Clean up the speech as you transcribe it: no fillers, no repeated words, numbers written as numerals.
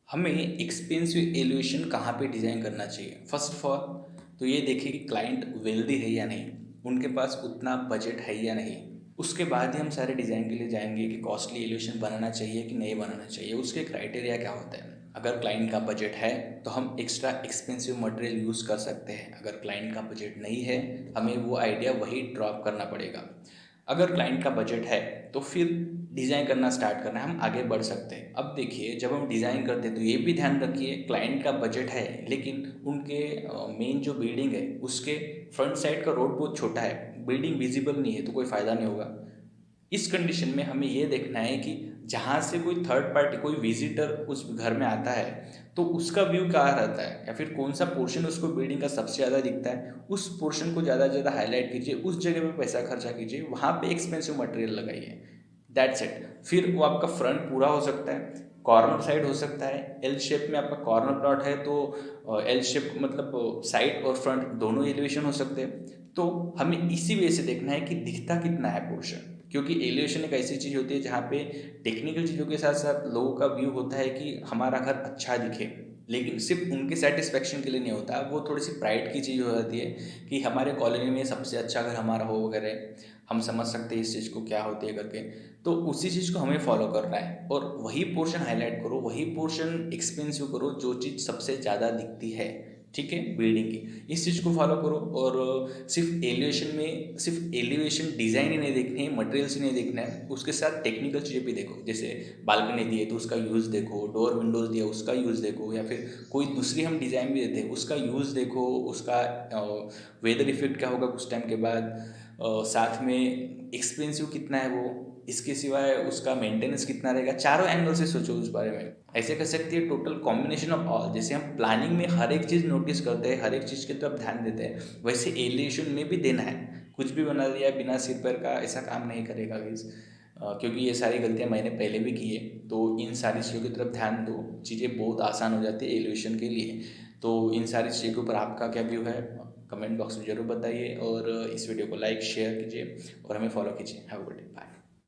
हमें expensive elevation कहाँ पे डिज़ाइन करना चाहिए? फर्स्ट ऑफ ऑल तो ये देखिए कि क्लाइंट वेल्दी है या नहीं, उनके पास उतना बजट है या नहीं। उसके बाद ही हम सारे डिज़ाइन के लिए जाएंगे कि कॉस्टली एलिवेशन बनाना चाहिए कि नहीं बनाना चाहिए, उसके क्राइटेरिया क्या होते हैं। अगर क्लाइंट का बजट है तो हम एक्स्ट्रा एक्सपेंसिव मटेरियल यूज़ कर सकते हैं। अगर क्लाइंट का बजट नहीं है, हमें वो आइडिया वही ड्रॉप करना पड़ेगा। अगर क्लाइंट का बजट है तो फिर डिज़ाइन करना स्टार्ट करना है, हम आगे बढ़ सकते हैं। अब देखिए, जब हम डिज़ाइन करते हैं तो ये भी ध्यान रखिए, क्लाइंट का बजट है लेकिन उनके मेन जो बिल्डिंग है उसके फ्रंट साइड का रोड बहुत छोटा है, बिल्डिंग विजिबल नहीं है, तो कोई फ़ायदा नहीं होगा। इस कंडीशन में हमें ये देखना है कि जहाँ से कोई थर्ड पार्टी, कोई विजिटर उस घर में आता है तो उसका व्यू कहाँ रहता है, या फिर कौन सा पोर्शन उसको बिल्डिंग का सबसे ज़्यादा दिखता है, उस पोर्शन को ज़्यादा से ज़्यादा हाईलाइट कीजिए, उस जगह पे पैसा खर्चा कीजिए, वहाँ पे एक्सपेंसिव मटेरियल लगाइए। That's it. फिर वो आपका फ्रंट पूरा हो सकता है, कॉर्नर साइड हो सकता है। एल शेप में आपका कॉर्नर प्लॉट है तो एल शेप मतलब साइड और फ्रंट दोनों एलिवेशन हो सकते हैं। तो हमें इसी वजह से देखना है कि दिखता कितना है पोर्शन, क्योंकि एलिवेशन एक ऐसी चीज़ होती है जहाँ पे टेक्निकल चीज़ों के साथ साथ लोगों का व्यू होता है कि हमारा घर अच्छा दिखे, लेकिन सिर्फ उनके सेटिस्फेक्शन के लिए नहीं होता। वो थोड़ी सी प्राइड की चीज़ हो जाती है कि हमारे कॉलोनी में सबसे अच्छा घर हमारा हो वगैरह, हम समझ सकते हैं इस चीज़ को क्या होती है करके। तो उसी चीज़ को हमें फॉलो करना है और वही पोर्शन हाईलाइट करो, वही पोर्शन एक्सपेंसिव करो जो चीज़ सबसे ज़्यादा दिखती है, ठीक है, बिल्डिंग की। इस चीज़ को फॉलो करो और सिर्फ एलिवेशन डिज़ाइन ही नहीं देखनी है, मटेरियल्स ही नहीं देखना है, उसके साथ टेक्निकल चीज़ें भी देखो। जैसे बालकनी दी है तो उसका यूज़ देखो, डोर विंडोज़ दिया उसका यूज़ देखो, या फिर कोई दूसरी हम डिज़ाइन भी देते हैं उसका यूज़ देखो, उसका वेदर इफेक्ट क्या होगा कुछ टाइम के बाद, साथ में एक्सपेंसिव कितना है वो, इसके सिवाय उसका मेंटेनेंस कितना रहेगा। चारों एंगल से सोचो उस बारे में। ऐसे कर सकती है टोटल कॉम्बिनेशन ऑफ ऑल। जैसे हम प्लानिंग में हर एक चीज़ नोटिस करते हैं, हर एक चीज़ की तरफ ध्यान देते हैं, वैसे एलिवेशन में भी देना है। कुछ भी बना दिया बिना सिर पैर का, ऐसा काम नहीं करेगा गाइस। क्योंकि ये सारी गलतियाँ मैंने पहले भी की है। तो इन सारी चीज़ों की तरफ ध्यान दो, चीज़ें बहुत आसान हो जाती है एलिवेशन के लिए। तो इन सारी चीज़ों के ऊपर आपका क्या व्यू है, कमेंट बॉक्स में ज़रूर बताइए और इस वीडियो को लाइक शेयर कीजिए और हमें फॉलो कीजिए। Have a good day, bye.